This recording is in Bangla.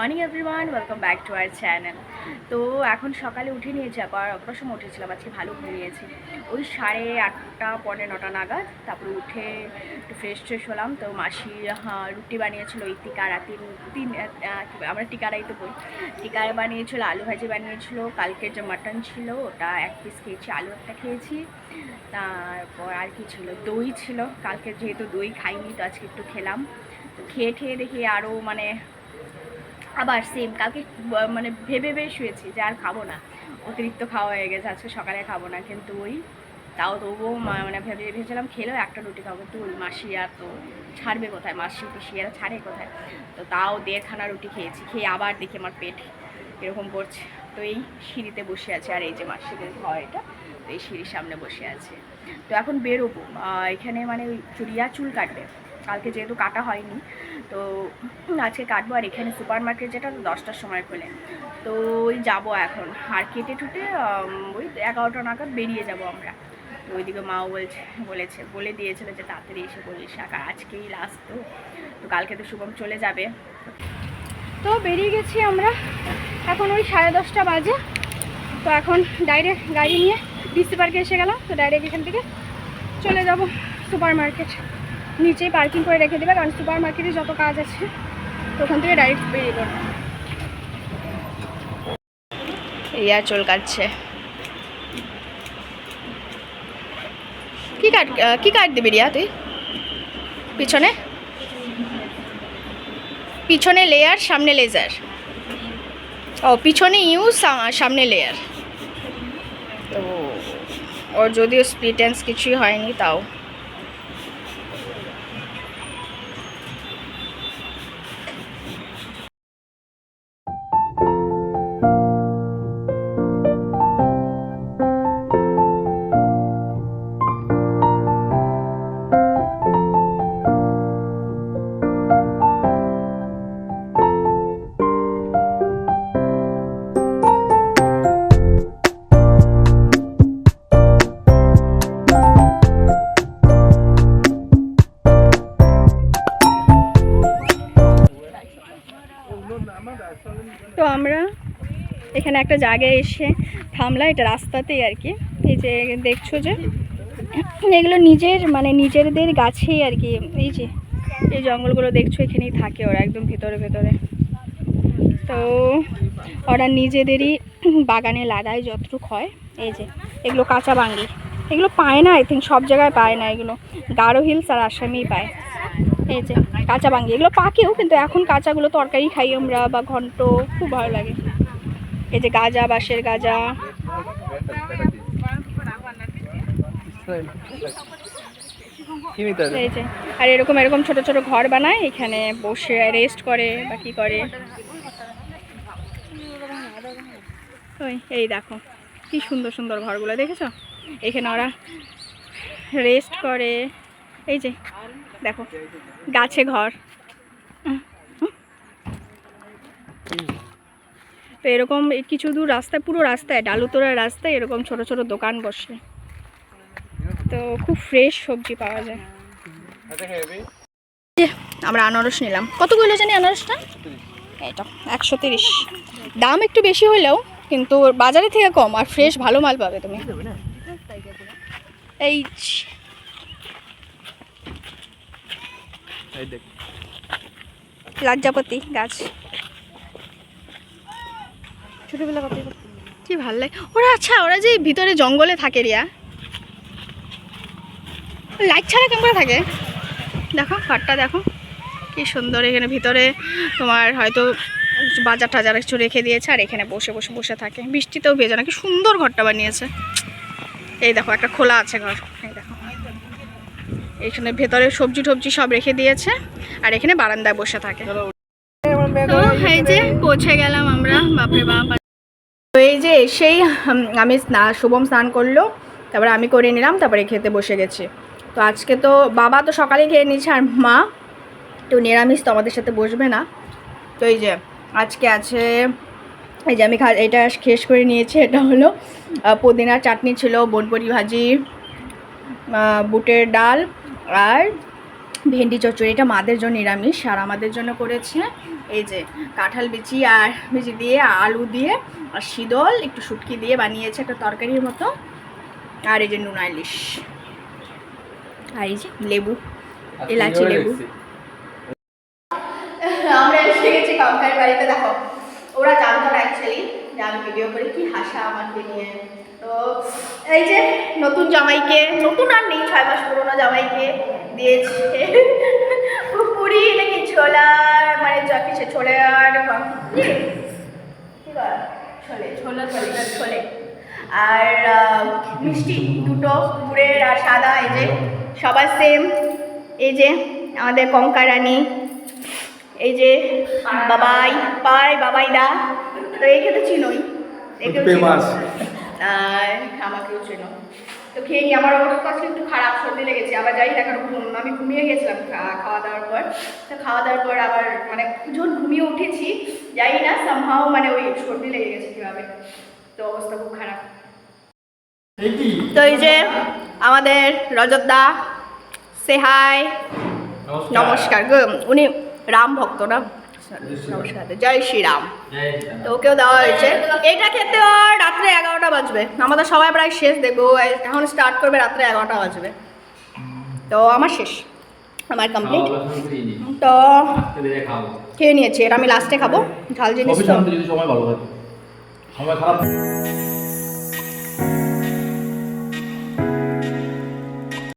Morning everyone, welcome back to our channel. তো এখন সকালে উঠে নিয়েছি, আবার অতটার সময় উঠেছিলাম, আজকে ভালো ঘুমিয়েছি। ওই 8:30 পৌনে 9টা নাগাদ। তারপরে উঠে একটু ফ্রেশ হলাম। তো মাসি রুটি বানিয়েছিল, ওই টিকারা আমরা টিকারাই তো বলি, টিকারা বানিয়েছিল, আলু ভাজি বানিয়েছিল, কালকের যে মাটন ছিল ওটা 1 পিস খেয়েছি, আলু একটা খেয়েছি। তারপর আর কি ছিল, দই ছিল, কালকে যেহেতু দই খাইনি তো আজকে একটু খেলাম। তো খেয়ে দেখি আরও মানে আবার সেম কালকে মানে ভেবে শুয়েছি যে আর খাবো না, অতিরিক্ত খাওয়া হয়ে গেছে, আজকে সকালে খাবো না। কিন্তু ওই তবুও মানে ভেবেছিলাম খেলেও একটা রুটি খাবো, কিন্তু ওই মাসি আর তো ছাড়বে কোথায়, মাসি পিসিয়ারা ছাড়ে কোথায়। তো তাও 1.5খানা রুটি খেয়েছি, খেয়ে আবার দেখি আমার পেট এরকম করছে। তো এই সিঁড়িতে বসে আছে, আর এই যে মাসিদের ঘর এটা, তো এই সিঁড়ির সামনে বসে আছে। তো এখন বেরোবো, এখানে মানে ওই রিয়া চুল কাটবে, কালকে যেহেতু কাটা হয়নি তো আজকে কাটবো। আর এখানে সুপার মার্কেট যেটা 10টার সময় খোলে, তো ওই যাবো এখন। আর কেটে টুটে ওই 11টা নাগাদ বেরিয়ে যাব আমরা। তো ওইদিকে মাও বলে দিয়েছিল যে তাড়াতাড়ি এসে বলিস, আজকেই লাস্ট। তো কালকে তো শুভম চলে যাবে। তো বেরিয়ে গেছি আমরা, এখন ওই 10:30 বাজে। তো এখন ডাইরেক্ট গাড়ি নিয়ে ডিসি পার্কে এসে গেলাম। তো ডাইরেক্ট এখান থেকে চলে যাব সুপার মার্কেট, নিচেই পার্কিং করে রেখে দেবে, কারণ সুপার মার্কেটে যত কাজ আছে তো ওখান থেকে ডাইরেক্ট বেরিয়ে পড়বে। রিয়া চুল কাটছে। কি কাট দিবি রিয়া তুই? পিছনে লেয়ার, সামনে লেজার। ও পিছনে ইউজ, সামনে লেয়ার। তো ওর যদিও স্প্লিট এন্ডস কিছুই হয়নি তাও। তো আমরা এখানে একটা জায়গায় এসে থামলাম, এটা রাস্তাতেই আর কি। এই যে দেখছো যে এগুলো নিজেদের গাছেই আর কি, এই যে এই জঙ্গলগুলো দেখছো, এখানেই থাকে ওরা, একদম ভেতরে। তো ওরা নিজেদেরই বাগানে লাগায় যতটুকু হয়। এই যে এগুলো কাঁচা বাঙ্গি, এগুলো পায় না, আই থিঙ্ক সব জায়গায় পায় না, এগুলো গারো হিলস আর আসামেই পায়। এই যে কাঁচা বাঙ্গি, এগুলো পাকেও, কিন্তু এখন কাঁচাগুলো তরকারি খাই আমরা, বা ঘন্ট, খুব ভালো লাগে। এই যে গাজা, বাঁশের গাজা। এই যে আর এরকম ছোট ছোট ঘর বানায়, এখানে বসে রেস্ট করে বা কি করে। ওই এই দেখো কি সুন্দর সুন্দর ঘরগুলো দেখেছো, এখানে ওরা রেস্ট করে। এই যে দেখো গাছে ঘর। তো এরকম কিছু দূর রাস্তায়, পুরো রাস্তায়, ডালুতোড়ার রাস্তায় এরকম ছোট ছোট দোকান বসে। তো খুব ফ্রেশ সবজি পাওয়া যায়। আমরা আনারস নিলাম, কতগুলো জানি আনারসটা, এটা 130। দাম একটু বেশি হলেও কিন্তু বাজারে থেকে কম, আর ফ্রেশ ভালো মাল পাবে তুমি। এই লজ্জাপতি গাছ, ছোটবেলা কত কি ভালো লাগে ওরা। আচ্ছা ওরা যে ভিতরে জঙ্গলে থাকে রিয়া, লাইট ছাড়া কেমন থাকে, দেখো ঘরটা দেখো কি সুন্দর। এখানে ভিতরে তোমার হয়তো বাজার টাজার কিছু রেখে দিয়েছে, আর এখানে বসে থাকে, বৃষ্টিতেও ভেজে না, কি সুন্দর ঘরটা বানিয়েছে। এই দেখো একটা খোলা আছে ঘর, এই দেখো এখানে ভেতরে সবজি টবজি সব রেখে দিয়েছে, আর এখানে বারান্দায় বসে থাকে। তো এই যে পৌঁছে গেলাম আমরা, বাপরে বাপ। তো এই যে এসেই আমি শুভম স্নান করলো, তারপরে আমি করে নিলাম, তারপরে খেতে বসে গেছি। তো আজকে তো বাবা তো সকালে খেয়ে নিয়েছে, আর মা তো নিরামিষ, তো আমাদের সাথে বসবে না। তো এই যে আজকে আছে, এই যে আমি এটা শেষ করে নিয়েছি। এটা হলো পুদিনার চাটনি ছিল, বনবড়ি ভাজি, বুটের ডাল আর ভেন্ডি চচ্চড়ি। এটা মাদের জন্য নিরামিষ, আর আমাদের জন্য করেছে এই যে কাঁঠাল বিচি দিয়ে আলু দিয়ে আর শীতল একটু শুটকি দিয়ে বানিয়েছে একটা তরকারির মতো। আর এই যে নুন ইলিশ আর এই যে লেবু, এলাচি লেবু। আমরা এসে গেছি কঙ্কার বাড়িতে। দেখো ওরা জানতো না অ্যাকচুয়ালি যে আমি ভিডিও করি, কি হাসা আমাকে নিয়ে। তো এই যে নতুন জামাইকে, নতুন আর নেই, 6 মাস পুরোনো জামাইকে দিয়েছে পুরি নাকি ছোলা, মানে যা কিছু ছোলে আর ছোলে আর মিষ্টি দুটো গুড়ের আর সাদা। এই যে সবার সেম। এই যে আমাদের কঙ্কারানি, এই যে বাবাই দা। তো একে তো চিনোই, একেও আর আমাকেও চিনো। তো খেয়ে নিই। আমার অবস্থা আজকে একটু খারাপ, সর্দি লেগেছে। আবার যাই না, কারণ আমি ঘুমিয়ে গেছিলাম খাওয়া দাওয়ার পর। তো খাওয়া দাওয়ার পর আবার মানে যখন ঘুমিয়ে উঠেছি যাই না, সামহাও মানে ওই সর্দি লেগে গেছে কীভাবে। তো অবস্থা খুব খারাপ। তো এই যে আমাদের রজতদা, সে হাই, নমস্কার। উনি রাম ভক্ত না, নমস্কার, জয় শ্রীরাম। তো ওকেও দেওয়া হয়েছে। এটা খেতে আর রাত্রে 11টা বাজবে। আমাদের সবাই প্রায় শেষ, দেখবো এখন স্টার্ট করবে, রাত্রে 11টা বাজবে। তো আমার শেষ, আমার কমপ্লিট। তো খেয়ে নিয়েছি, এটা আমি লাস্টে খাবো, ঝাল জিনিস তো।